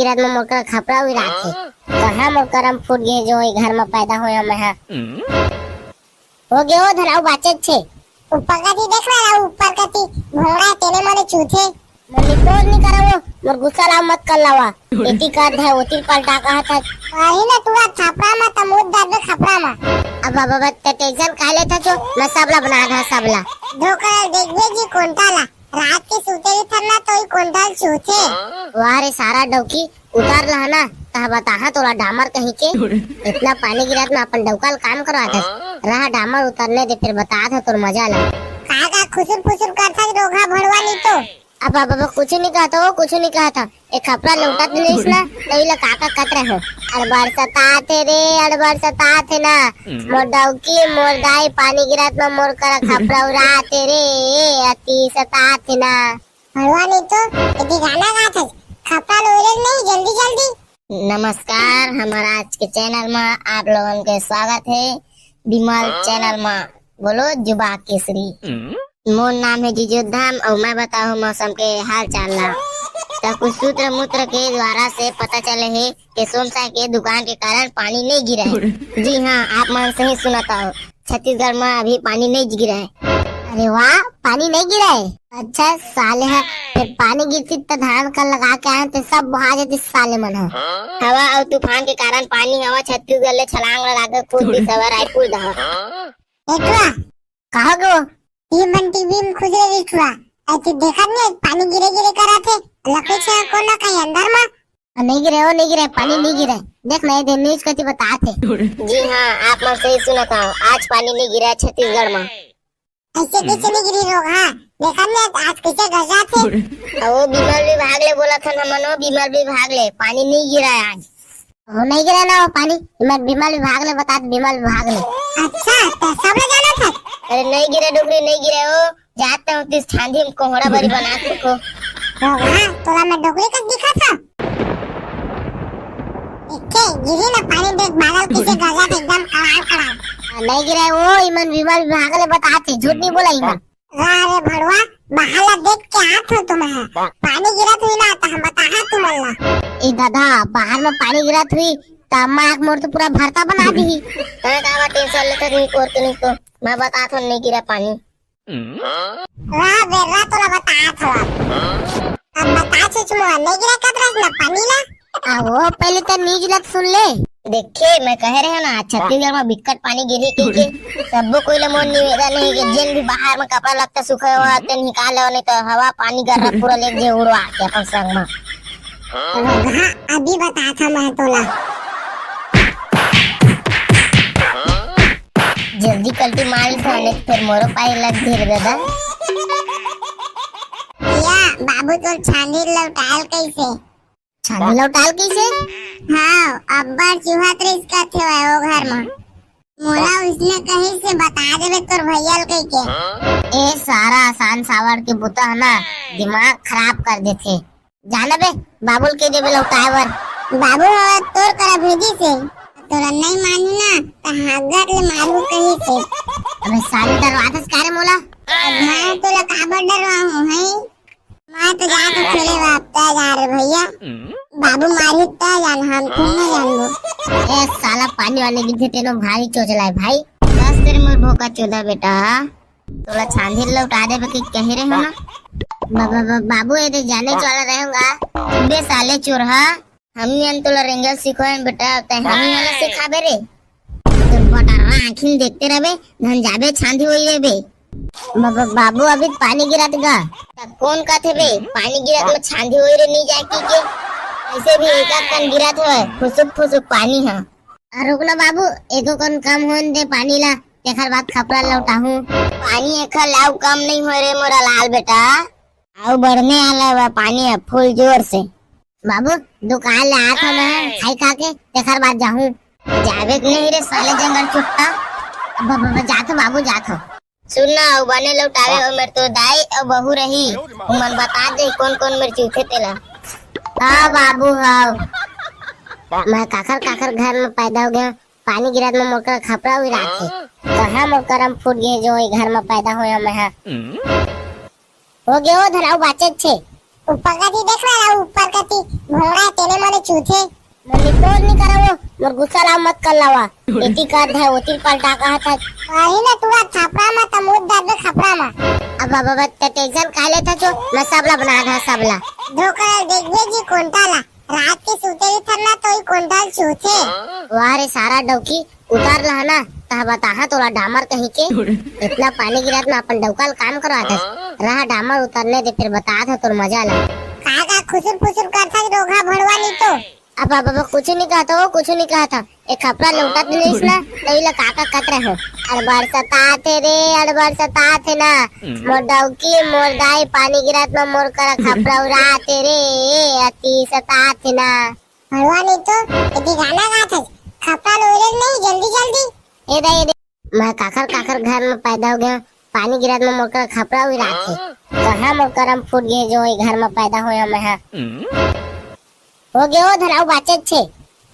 रात में मोकर खपरा हुई रात है कहाँ मोकर हम फूट गए जो घर में पैदा हुए मैं हो गए हो धराऊ बाचे छे ऊपर का देख रहा ऊपर का घोड़ा तेरे मारे चूथे मैं निकोज नहीं करा वो मोर गुस्सा लाओ मत कर लावा एती का है ओती पलटा कहा था अरे ना तू छपरा में तमुद दर्द खपरा में अब बाबा टेंशन काले था जो मैं सबला बना था सबला धोकर देखबे जी कोंटाला रात के सूते ही थरना तो ही कोंटाल चूथे वारे सारा डौकी उतार लहना ता बताहा तोला डामर कहीं के इतना पानी गिरात में अपन डौकाल काम करवा था रहा डामर उतरने दे फिर बता था तोर मजा ला का खुसुर फुसुर करता रोगा भड़वा नहीं तो अब बाबा कुछ नहीं कहा था वो कुछ नहीं कहा था एक कपड़ा लौटा तो नहीं ना नहीं ला काका कतरा हो अड़बड़ सता थे ना मोर डौकी मोर गाय पानी गिरात में मोर करा खपरा उड़ा तेरे अति सता थे ना भड़वा नहीं तो यदि गाना गा था खपरा लोरे नहीं जल्दी जल्दी। नमस्कार हमारा आज के चैनल में आप लोगों के स्वागत है बिमल चैनल में बोलो जुबा केसरी मोर नाम है जिजोधाम और मैं बताऊँ मौसम के हाल चाल ला तो कुछ सूत्र मूत्र के द्वारा से पता चले है कि सोमसा के दुकान के कारण पानी नहीं गिरा है। जी हाँ आप मन से ही सुनाता हो छत्तीसगढ़ में अभी पानी नहीं गिरा है। अरे वाह पानी नहीं गिरा है अच्छा साले है फिर पानी गिरती तो धान कर लगा के आए तो सब बहा जाती साले मन है हवा और तूफान के कारण पानी हवा छत्तीसगढ़ ले छलांग लगा के कूद भी सवर आई कूद कहा गो ये मन टीवी में खुजरे दिखवा ऐसे देखा नहीं पानी गिरे गिरे करा थे लकड़ी से कौन ना कहीं अंदर में नहीं गिरे पानी नहीं गिरे देख नहीं दे न्यूज कति बता थे। जी हाँ आप मन सही सुना था आज पानी नहीं गिरा छत्तीसगढ़ में ऐसे कैसे नहीं गिरी रोग हाँ देखा नहीं आज कैसे गजा थे वो बीमार विभाग ले बोला था ना बीमार विभाग ले पानी नहीं गिरा आज वो नहीं गिरा ना वो पानी बीमार विभाग ले बता बीमार विभाग ले अच्छा तो सब ले जाना था अरे नहीं गिरे डुगरी नहीं गिरे हो जाते हूँ तिस छांदी में कोहड़ा बड़ी बना के को हाँ तोला मैं डुगरी का दिखा था इक्के गिरी ना पानी देख बादल किसे गजा थे एकदम कड़ाक नहीं गिरे वो इमन बीमार विभाग ले बताते झूठ नहीं बोला इमन अरे भड़वा बहाला देख के आत हो तुम्हें पानी गिरा थी ना तो हम बताहा तुम्हारा ए दादा बाहर में पानी गिरा थी तमाक मोर तो पूरा भरता बना दी मैं का टेंशन लेते नहीं कोर के नहीं तो मैं बता था नहीं गिरा पानी वाह बेरा तोला बता था अब बता चुचुआ नहीं गिरा कब ना पानी ना वो पहले तो न्यूज लग सुन ले देखे मैं कह रहे हैं ना छत्तीसगढ़ में बिकट पानी गिरी के सबको कोई मोर निवेदन नहीं कि जिन भी बाहर में कपड़ा लगता सूखा हुआ तो निकाल नहीं तो हवा पानी गर्रा पूरा ले जे उड़वा के अपन संग में अभी बता था मैं तोला जल्दी कल्टी मारी खाने फिर मोरो पाई लग धीरे दादा या बाबू तो छानी लौटाल कैसे हाँ अब्बा चूहा तो इसका थे वो घर में मोला उसने कहीं से बता देवे तोर भैया कह के ए सारा आसान सावर के बुता है ना दिमाग खराब कर देते जाना बे बाबुल के देवे लौटावर बाबू तोर करा भेजी से तोरा नहीं मानू ना तो हाथ ले मारू कहीं से अबे साली डरवाता कारे मोला मैं तोला काबर डरवाऊं है मैं तो जा के खेले वापता जा रे भैया बाबू मारी ता जान हम तुम ना जानो ए साला पानी वाले की घेटे नो भारी चोचला है भाई बस तेरे मोर भोका चोदा बेटा तोला छांदी लौटा दे के कह रहे हो ना बाबू ये तो जाने वाला रहूंगा बे साले चोरहा हम ही तोला रेंगल सिखाए बेटा हम ही वाला सिखाबे रे तो बटारा आंखिन देखते रहबे धन जाबे छांदी होई रे बे बाबू अभी पानी गिरात गा कौन का थे बे पानी गिरात में छांदी होई रे नहीं जाए की के ऐसे भी एक कन गिरात है फुसुक पानी है रुकना बाबू एको कन कम होन दे पानी ला तेखर बात खपरा लौटाहू पानी एखर लाउ कम नहीं हो रे मोरा लाल बेटा आउ बढ़ने आला पानी है फुल जोर से बाबू दुकान ले आया था मैं खाई खा के तेखर बात जाऊं जावे नहीं रे साले जंगल चुट्टा जातो बाबू जातो सुनना और बने लौटावे और मेरे तो दाई और बहू रही मन बता दे कौन कौन मेरे चूथे तेला हाँ बाबू हाँ मैं काकर घर में पैदा हो गया पानी गिरा में मोकर खपरा हुई रात है कहाँ मोकर हम फूट गए जो घर में पैदा हुआ मैं हो गए वो धराऊ बाचे छे ऊपर का ती देख रहा है, ऊपर का ती भोंगड़ा तेरे मारे चूथे मनी तोड़ नहीं करा वो मोर गुस्सा ला मत कर लावा एती कर है ओती पलटा कहा था वही ना तू छापरा में तमुद दर्द खपरा में अब बाबा टेंशन काले था जो मैं सबला बना था सबला धोकर देखबे जी कोंटाला रात के सोते ही थरना तो ही कोंटाल चूथे वाह रे सारा डौकी उतार ला ना ता बता तोला डामर कहीं के इतना पानी गिरा में अपन डौकाल काम करवा था रहा डामर उतरने दे फिर बता था तोर मजा ला का खुसुर फुसुर करता रोगा भड़वा नहीं तो अब बाबा कुछ नहीं कहा था वो कुछ नहीं कहा था एक कपड़ा लौटा दिलीस ना तो इला काका कतरा हो अड़बार सताते रे अड़बार सताते ना मोर डौकी मोर दाई पानी गिरात में मोर करा कपड़ा उड़ाते रे अति सताते ना भड़वा नहीं तो यदि गाना गाता कपड़ा लोरे नहीं जल्दी जल्दी ए दे मैं काकर काकर घर में पैदा हो गया पानी गिरात में मोर करा कपड़ा उड़ाते कहां मोर करम फूट गए जो घर में पैदा होया मैं हो गयो धराऊ बाचे छे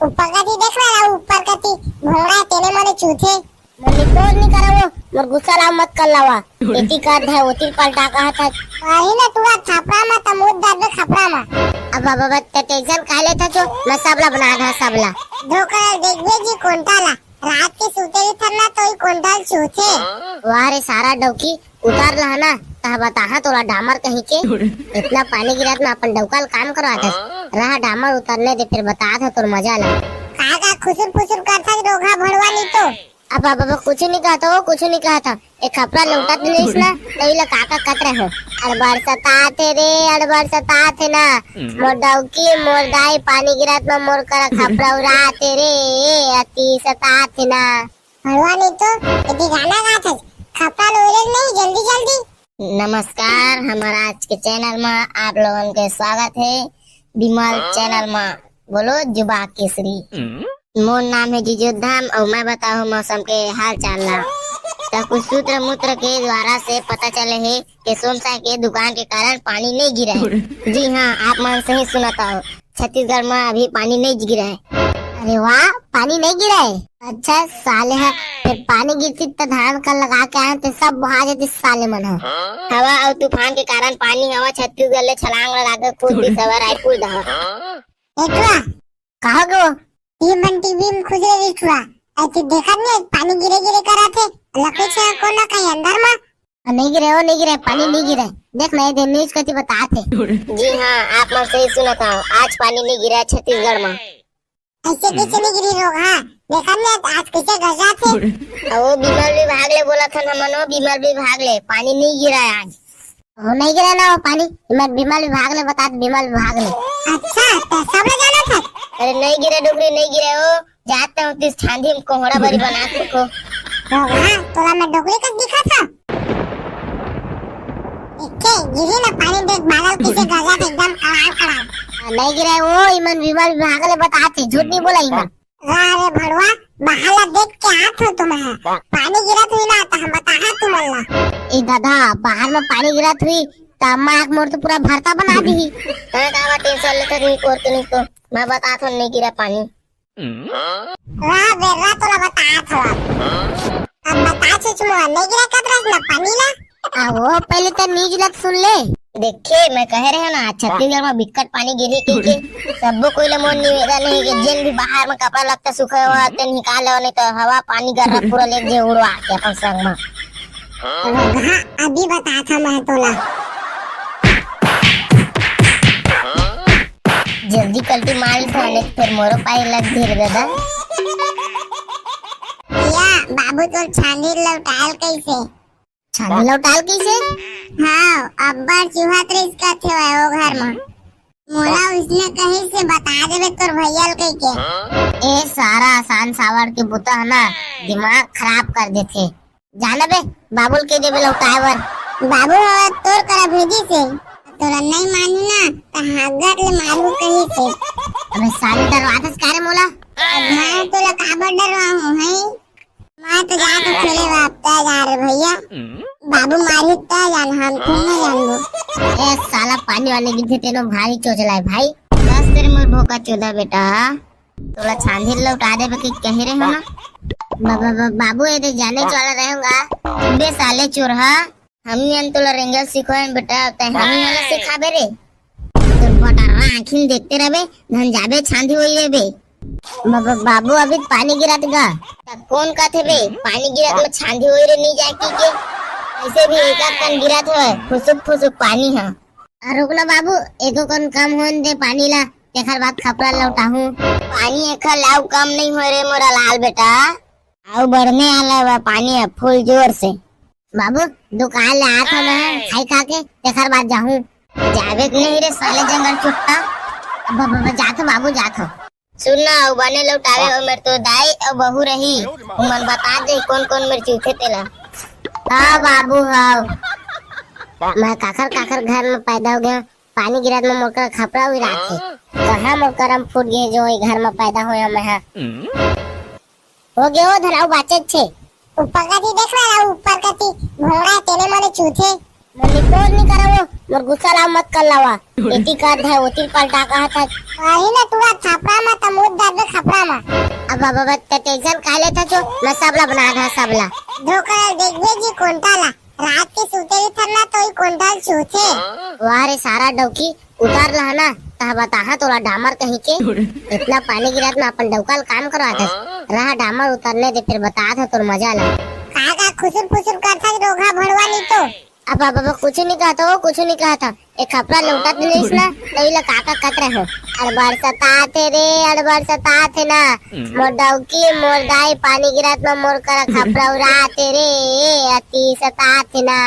ऊपर का ती देख रहा है, ऊपर का ती भोंगड़ा तेरे मारे चूथे मनी तोड़ नहीं करा वो मोर गुस्सा ला मत कर लावा एती कर है ओती पलटा कहा था वही ना तू छापरा में तमुद दर्द खपरा में अब बाबा टेंशन काले था जो मैं सबला बना था सबला धोकर देखबे जी कोंटाला रात के सोते ही थरना तो ही कोंटाल चूथे वाह रे सारा डौकी उतार ला ना ता बता तोला डामर कहीं के इतना पानी गिरा में अपन डौकाल काम करवा था रहा डामर उतरने दे फिर बता था तोर मजा ला का खुसुर फुसुर करता रोगा भड़वा नहीं तो अब बाबा कुछ नहीं कहा था वो कुछ नहीं कहा था एक कपड़ा लौटा दिलीस ना तो इला काका कतरा हो अड़बार सताते रे अड़बार सताते ना मोर डौकी मोर दाई पानी गिरात में मोर करा कपड़ा उड़ाते रे अति सताते ना भड़वा नहीं तो यदि गाना गाता कपड़ा लोरे नहीं जल्दी जल्दी नमस्कार हमारा आज के चैनल में आप लोगों के स्वागत है बिमल चैनल में बोलो जुबा केसरी मोर नाम है जिजोधाम और मैं बताऊँ मौसम के हाल चाल ला तो कुछ सूत्र मूत्र के द्वारा से पता चले है कि सोमसा के दुकान के कारण पानी नहीं गिरा है जी हाँ आप मन से ही सुनाता हो छत्तीसगढ़ में अभी पानी नहीं गिरा है अरे वाह पानी नहीं गिरा है अच्छा साले है फिर पानी गिरती तो धान का लगा के आए तो सब बहा जाती साले मन है हवा और तूफान के कारण पानी हवा छत्तीसगढ़ ले छलांग लगा के कूद दी सवर आई कूद दहा कहा गो ये बंटी बीम खुदरे रिठुआ ऐसे देखा नहीं पानी गिरे गिरे करा थे लकड़ी से कोना कहीं अंदर में नहीं गिरे वो नहीं गिरे पानी नहीं गिरे देख मैं दिन न्यूज कति बताते जी हाँ आप मन से ही सुना था आज पानी नहीं गिरा छत्तीसगढ़ में ऐसे कैसे नहीं गिरी लोग हाँ देखा नहीं आज कैसे गजा थे वो बीमल विभाग ले बोला था ना मनो बीमल विभाग ले पानी नहीं गिरा है आज वो नहीं गिरा ना वो पानी बीमल विभाग ले बता बीमल विभाग ले अच्छा तो सब लोग जाना था अरे नहीं गिरे डुगरी नहीं गिरे हो जाते हो तिस छांदी में कोहड़ा बरी बना को हां तोला मैं डुगरी का दिखा था इके गिरी ना पानी देख बादल किसे गजा एकदम कड़ा नहीं गिरे वो इमन विमल विभाग ले बताते झूठ नहीं बोला इमन अरे भड़वा बहाला देख के आत हो तुम पानी गिरत हुई ना तो हम बता तुमला ए दादा बाहर में पानी गिरत हुई तो अम्मा आँख मोड़ तो पूरा भरता बना दी का टेंशन लेते नहीं कोर के नहीं तो मैं बता तो नहीं गिरा पानी वाह बेरा तोला बता था अब बता छे तुम नहीं गिरा कतरा ना पानी ना वो पहले तो न्यूज लग सुन ले देखिए मैं कह रहे हैं ना छत्तीसगढ़ में बिकट पानी गिरी के सबको कोई ले मोन निवेदन है कि जिन भी बाहर में कपड़ा लगता सूखा हुआ ते निकाल नहीं तो हवा पानी गर्रा पूरा ले जे उड़वा के अपन संग में अभी बता था मैं तोला जल्दी कल्टी मार थाने फिर मोरो पाई लग धीर दादा या बाबू तो छानी लौटाल कैसे छानी लौटाल कैसे हाँ अब्बा चूहा त्रिस का थे वो घर में मोला उसने कहीं से बता देवे तोर भैया कह के ए सारा आसान सावर के बुता है ना दिमाग खराब कर देते जाना बे बाबुल के देवे लौटाए वर बाबू तोर करा भेजी से तोरा नहीं मानू ना तो हागत ले मारू कहीं से अबे साले डरवाता कारे मोला मैं तोला काबर डरवा हूं है मैं तो जा तो खेले वापता जा रे भैया बाबू मारी ता जान हम तुम ना जानबो ए साला पानी वाले गिद्धे तेनो भारी चोचला है भाई बस तेरे मोर भोका चोदा बेटा तोला छांदी लौटा दे के कह रहे हो ना बाबू ये जाने चला रहूंगा बे साले चोरहा हम तोला रेंगल सिखाएं बेटा हम वाला सिखाबे रे आँखिन देखते रहे धन जाबे छांदी हुई रे बे। बाबू अभी पानी गिरा देगा कौन कहते बे पानी गिरा तो छांदी हुई रे नहीं जाए के ऐसे भी एक आध कन गिरा थे फुसुक फुसुक पानी है। रुकना बाबू एको कन कम होन दे पानी ला तेखर बाद खपरा लौटा हूँ। पानी एखर लाउ कम नहीं हो रे मोरा लाल बेटा आउ बढ़ने आला बा पानी है फुल जोर से। बाबू दुकान ले आता मैं खाई खा के तेखर बाद जाहूँ जावे नहीं रे साले जंगल छुट्टा। जातो बाबू जातो सुनना बने लौटावे और मेरे तो दाई और बहू रही मन बता दे कौन कौन मेरे चूथे तेला। हाँ बाबू हाँ मैं काकर घर में पैदा हो गया पानी गिरा में मोकर खपरा हुई रात है कहाँ मोकर हम फूट गए जो घर में पैदा हुआ मैं हो गया हो धराऊ बाचे छे ऊपर का देख रहा ऊपर का घोड़ा तेरे मारे चूथे मैं निकोर नहीं करा वो मोर गुस्सा लाओ मत कर लावा एती कर है ओती पलटा कहा था वही ना तू खपरा में तमुद दर्द खपरा में अब बाबा टेंशन काले था जो मैं सबला बना था सबला धोकर देख बे जी कोंटाला रात के सूते ही थरना तो ही कोंटाल चूथे वाह रे सारा डौकी उतार लहना ता बताहा तोला डामर कहीं के इतना पानी गिरात में अपन डौकाल काम करवाता रहा डामर उतरने दे फिर बता था तोर मजा ला का खुसुर फुसुर करता रोगा भड़वा नहीं तो अब बाबा कुछ नहीं कहा था वो कुछ नहीं कहा था एक कपड़ा लौटा तो नहीं ना नहीं ला काका कतरे हो अड़बड़ सता थे ना मोर डौकी मोर दाई पानी गिरात में मोर कर खपरा उड़ा तेरे अति सता थे ना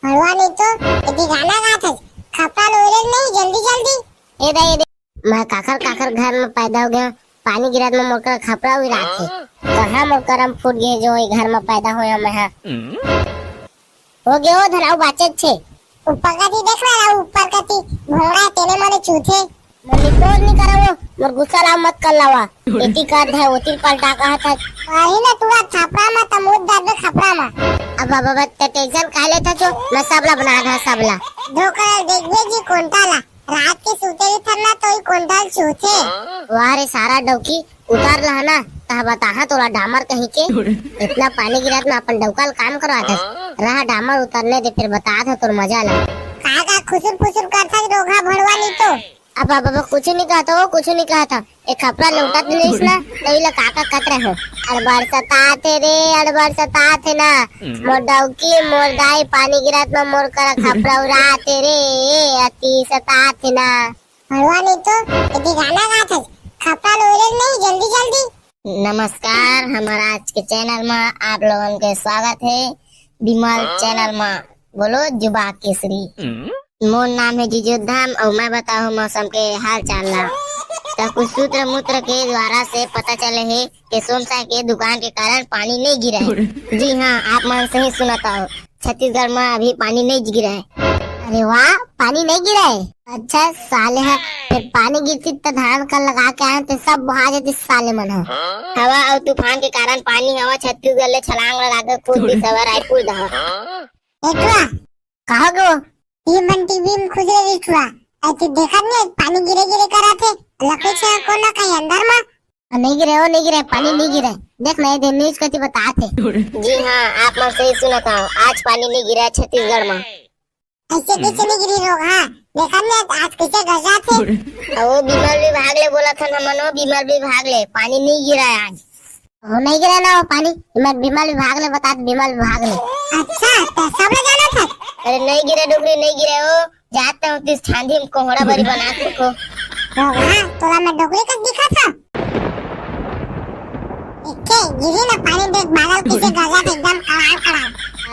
भड़वा नहीं तो यदि गाना गा था खपरा लोरे नहीं जल्दी ए दे मैं काकर घर में पैदा हो गया पानी गिरात में मोर कर खपरा उड़ा थे कहाँ मोर करम फूट गए जो घर में पैदा हुआ मैं हो गया हो धराऊ बाचे छे ऊपर का देख रहा ऊपर का घोड़ा तेरे मारे चूथे मैं निकोर नहीं करा वो मोर गुस्सा लाओ मत कर लावा एती कर है ओती पलटा कहा था वही ना तू खपरा में तमुद दर्द खपरा में अब बाबा टेंशन काले था जो मैं सबला बना था सबला धोकर देख बे जी कोंटाला रात के सूते ही थरना तो ही कोंटाल चूथे वाह रे सारा डौकी उतार लहना ता बताहा तोला डामर कहीं के इतना पानी गिरात में अपन डौकाल काम करवाता रहा डामर उतरने दे फिर बता था तोर मजा ला का खुसुर फुसुर करता रोगा भड़वा नहीं तो अब बाबा कुछ नहीं कहा था वो कुछ नहीं कहा था एक कपड़ा लौटा तो नहीं ना नहीं ला काका कतरे हो अड़बड़ सता थे ना मोर डौकी मोर दाई पानी गिरात में मोर कर खपरा उड़ा तेरे अति सता थे ना भड़वा नहीं तो यदि गाना गा था खपरा लोरे नहीं जल्दी नमस्कार हमारा आज के चैनल में आप लोगों के स्वागत है बिमल चैनल में बोलो जुबा केसरी मोर नाम है जिजोधाम और मैं बताऊँ मौसम के हाल चाल ला तो कुछ सूत्र मूत्र के द्वारा से पता चले है कि सोमसा के दुकान के कारण पानी नहीं गिरा है। जी हाँ आप मन सही सुनाता हो छत्तीसगढ़ में अभी पानी नहीं गिरा है। अरे वाह पानी नहीं गिरा है अच्छा साले है फिर पानी गिरती तो धान का लगा के आए तो सब बहा जाते साले मन हो हवा और तूफान के कारण पानी हवा छत्तीसगढ़ ले छलांग लगा के कूद भी सवर रायपुर दहा कहा गो टीवी में खुद रिठुआ ऐसे देखा नहीं पानी गिरे करा थे लकड़ी से कौन ना कहीं अंदर में नहीं गिरे पानी नहीं गिरे देख नहीं दे न्यूज कति बता थे। जी हाँ आप मन सही सुना था आज पानी नहीं गिरा छत्तीसगढ़ में ऐसे कैसे नहीं गिरी रोग हाँ देखा नहीं आज कैसे गजा थे वो बीमार विभाग ले बोला था ना मनो बीमार विभाग ले पानी नहीं गिरा है आज वो नहीं गिरा ना वो पानी बीमार विभाग ले बता बीमार विभाग ले अच्छा तो सब लोग जाना था अरे नहीं गिरे डुगरी नहीं गिरे हो जाते हो तिस छांदी में कोहड़ा बरी बना को हाँ तोला मैं डुगरी का दिखा था इक्के गिरी ना पानी देख बादल किसे गजा थे एकदम कड़ाक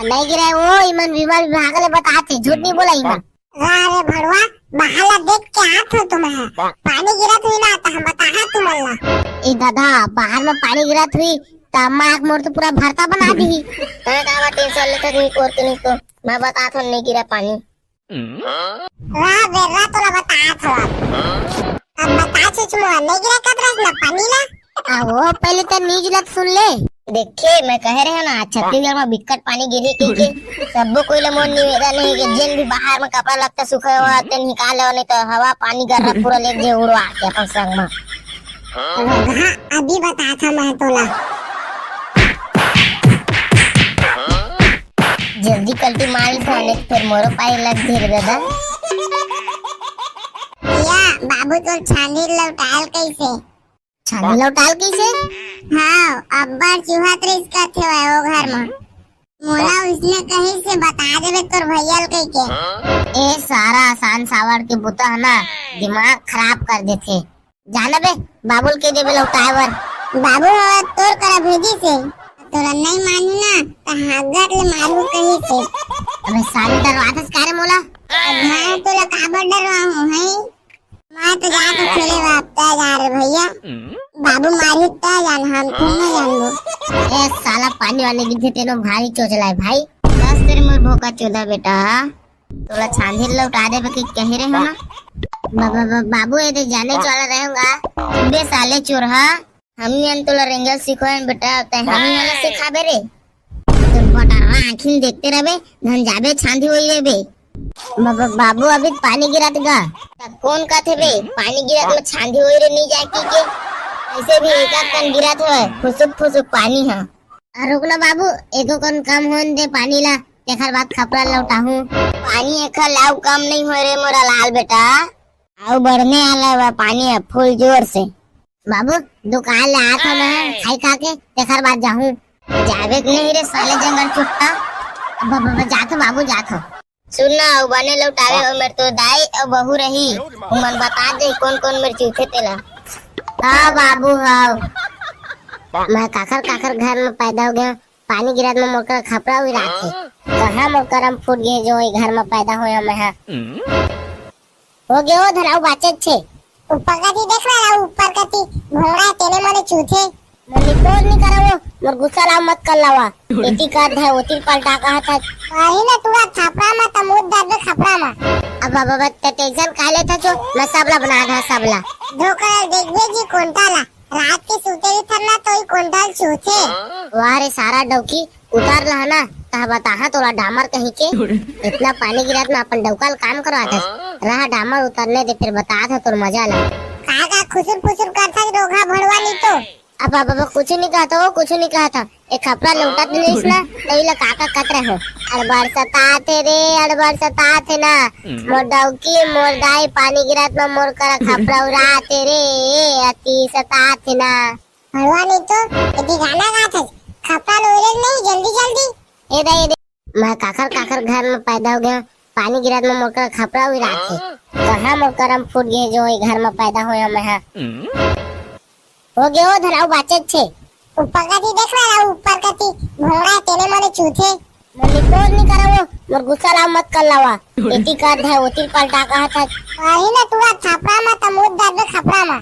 नहीं गिरा वो इमन बीमार विभाग ले बताते झूठ नहीं बोला इमन अरे भड़वा बहाला देख के आत हो तुम्हें पानी गिरा हुई ना तो हम बताहा तुम्हारा ए दादा बाहर में पानी गिरा हुई तमाक मोर तो पूरा भरता बना दी का टेंशन लेते नहीं कोर नहीं तो मैं बता था नहीं गिरा पानी वाह बेरा तोला बता था अब बता चुचमो नहीं गिरा कब रखना पानी ला वो पहले तो नहीं गिरा सुन ले देखिए मैं कह रहे हैं ना छत्तीसगढ़ में बिकट पानी गिरी क्योंकि सबको कोई लमोन निवेदन है कि जिन भी बाहर में कपड़ा लगता सूखा हुआ तो निकाल लो नहीं तो हवा पानी गर्रा पूरा ले जे उड़वा के अपन संग में अभी बता था मैं तोला जल्दी कल्टी मार खाने फिर मोरो पाई लग धीरे दादा या बाबू तो छानी लौटाल कैसे? छानी लौटाल कैसे? हाँ, अब्बा चूहा त्रिस का थे वो घर में। मोला उसने कहीं से बता देवे तोर भैया कह के। ए सारा आसान सावर के बुता है ना, दिमाग खराब कर देथे। जाना बे बाबुल के देवे लौटाए बर। बाबू हवा तोर करा भेजी से तोरा नहीं मानी ना तो हागत ले मारू कहीं से। अबे साली डरवाथस कारे मोला? अब मैं तोला काबर डरवा हूँ है? मैं तो जाके खेले वापता जा रहे भैया। बाबू मारी ता जान हम तुम नहीं जानबो। ए साला पानी वाले गिद्धे तेनो भारी चोचला है भाई। दस तेरे मोर भोका चोदा बेटा। तोला छांदी लौटा दे के कह रहे हो ना। बाबू ये तो जाने वाला रहेगा। बे साले चोर हा। हम ही तोला रेंगल सिखोएन बेटा, ते हम ही वाला सिखाबे रे। तो बटारा आँखिन देखते रहे धन जाबे छांदी होई रे बे। बाबू अभी पानी गिरात गा। कौन का थे बे पानी गिरात में छांदी होई रे नहीं जाए की के। ऐसे भी एक कन गिरात है फुसुक फुसुक पानी है। रुक ना बाबू एको कन कम होन दे पानी ला तेखर बाद खपरा लौटाहू। पानी एक लाव कम नहीं हो रे मोरा लाल बेटा। आउ बढ़ने आला है पानी है फुल जोर से। बाबू दुकान ले आत हम खाई खा के तेखर बाद जाहू। जावे नहीं रे साले जंगल छुट्टा। जाथो बाबू जाथो। सुनना बने लौटावे हो मेरे तो दाई और बहू रही मन बता दे कौन कौन मेरे चूथे तेला। हाँ बाबू हाँ मैं काकर घर में पैदा हो गया। पानी गिरा में मोकर खपरा हुई रात कहाँ मोकर हम फूट गए जो घर में पैदा हुआ मैं हो गया धराऊ बाचे छे। ऊपर का ती देख रहा है ऊपर का ती घोड़ा तेरे मारे चूथे। निपोज नहीं करा वो मोर गुस्सा लाओ मत कर लावा। एती कर है ओती पलटा कहा था। वही ना तुरा खपरा में तमुद दर्द खपरा में। अब बाबा टेंशन खा लेता जो मैं सबला बना था सबला। धोकर देखबे जी कोंटाला रात के सूते ही थरना तो ही कोंटाल चूथे। वाह रे सारा डौकी उतार लहा ना ता बताहा तोला डामर कहीं के। इतना पानी गिरा में अपन डौकाल काम करवा था रहा डामर उतरने दे फिर बता था तोर मजा ला। काका खुसुर फुसुर करता रोगा भड़वा नहीं तो। अब बाबा कुछ नहीं कहा था वो कुछ नहीं कहा था। एक खपरा लौटा दिलीस ना तई ला काका कतरे हो। अड़बर सता थे रे अड़बर सता थे ना मोर डौकी मोर दाई पानी गिरात में मोर करा खपरा उड़ा थे रे अति सता थे ना। भड़वा नहीं तो यदि गाना गा था खपरा लोरे नहीं जल्दी जल्दी। ए दे मैं काकर घर में पैदा हो गया। पानी गिरात में मोर करा खपरा उड़ा थे कहाँ मोर करम फूट गए जो घर में पैदा हुआ मैं हो गया वो धराऊ बाचे छे। ऊपर का ती देख रहा है ऊपर का ती घोड़ा तेरे मारे चूथे। निपोज नहीं करा वो मोर गुस्सा लाओ मत कर लावा। एती कर है ओती पलटा कहा था। वही ना तुरा खपरा में तमुद दर्द खपरा में।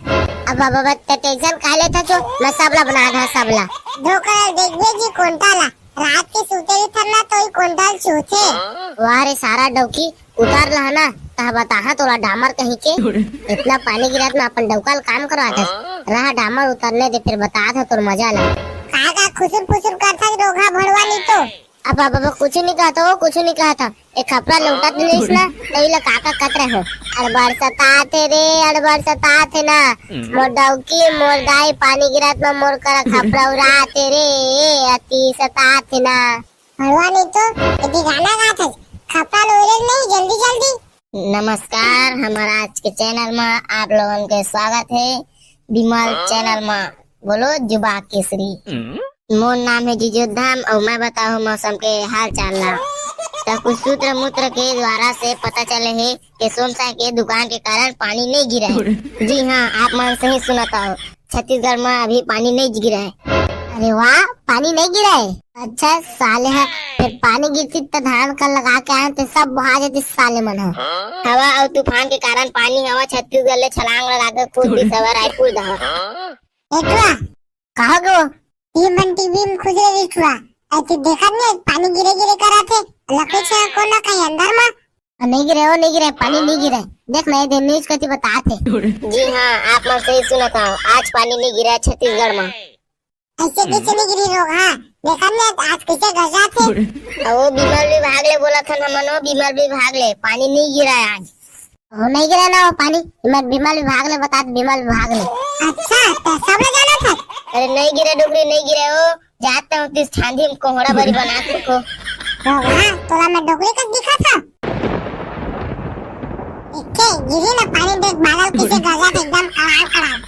अब बाबा टेंशन खा लेता जो मैं सबला बना था सबला। धोकर देखबे जी कोंटाला रात के सूते ही थरना तो ही कोंटाल चूथे। वाह रे सारा डौकी उतार लहा ना ता बताहा तोला डामर कहीं के। इतना पानी गिरा में अपन डौकाल काम करवा था रहा डामर उतरने दे फिर बता था तोर मजा ला। काका खुसुर फुसुर करता रोगा भड़वा नहीं तो। अब बाबा कुछ नहीं कहा था वो कुछ नहीं कहा था। एक खपरा लौटा दिलीस ना तई ला काका कतरे हो। अड़बर सता थे रे अड़बर सता थे ना मोर डौकी मोर दाई पानी गिरात में मोर करा खपरा उड़ा थे रे अति सता थे ना। भड़वा नहीं तो यदि गाना गा था खपरा लोरे नहीं जल्दी जल्दी। नमस्कार हमारा आज के चैनल में आप लोगों के स्वागत है। बिमल चैनल में बोलो जुबा केसरी। मोर नाम है जिजोधाम और मैं बताऊँ मौसम के हाल चाल ला। तो कुछ सूत्र मूत्र के द्वारा से पता चले है कि सोमसा के दुकान के कारण पानी नहीं गिरा है। जी हाँ आप मन से ही सुनाता हो छत्तीसगढ़ में अभी पानी नहीं गिरा है। अरे वाह पानी नहीं गिरा है। अच्छा साले है फिर पानी गिरती तो धान कर लगा के आए तो सब बहा जाते साले मन है। हवा और तूफान के कारण पानी हवा छत्तीसगढ़ ले छलांग लगा के कूद भी सवर आई कूद एकवा कहा गो ये मन टीवी में खुद रे दिखवा ऐसे देखा नहीं पानी गिरे गिरे करा थे लखे छे कोना कहीं अंदर में नहीं गिरे वो नहीं गिरे पानी नहीं गिरे। देख मैं दिन न्यूज कति बताते। जी हाँ आप मन से ही सुना था आज पानी नहीं गिरा छत्तीसगढ़ में। ऐसे कैसे नहीं गिरी रोग हाँ देखा नहीं आज कैसे गजा थे। वो बिमल विभाग ले बोला था हमन बिमल विभाग ले पानी नहीं गिरा है आज। वो नहीं गिरा ना वो पानी बिमल विभाग ले बता बिमल विभाग ले। अच्छा तो सब ले जाना था। अरे नहीं गिरे डुगरी नहीं गिरे वो जाते हो तिस छांदी में कोहड़ा बरी बना के को। रोग हाँ तोला मैं डोगरी का दिखा था। दे गिरी ना पानी देख बादल किसे गजब एकदम कड़ाक कड़ाक।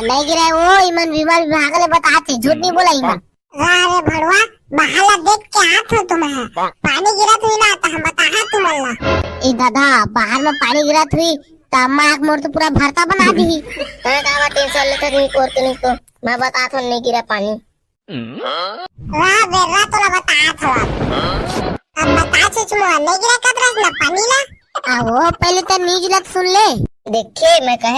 नहीं गिरा है वो ईमान विमल भागले बताते झूठ नहीं बोला ईमान। अरे भड़वा बहाला देख के आत हो तुम्हें पानी गिरत हुई ना तो हम बताहा तुमल्ला। ए दादा बाहर में पानी गिरत हुई तो अम्मा आँख मोड़ तो पूरा भरता बना दी। कहे का टेंशन लेते नहीं कोर के नहीं तो मैं बताता हूँ नहीं गिरा पानी। वाह बेरा तोला बतात हो अब बता चुचमुआ नहीं गिरा कब रस ना पानी ना। वो पहले तो न्यूज लग सुन ले। देखे मैं कहे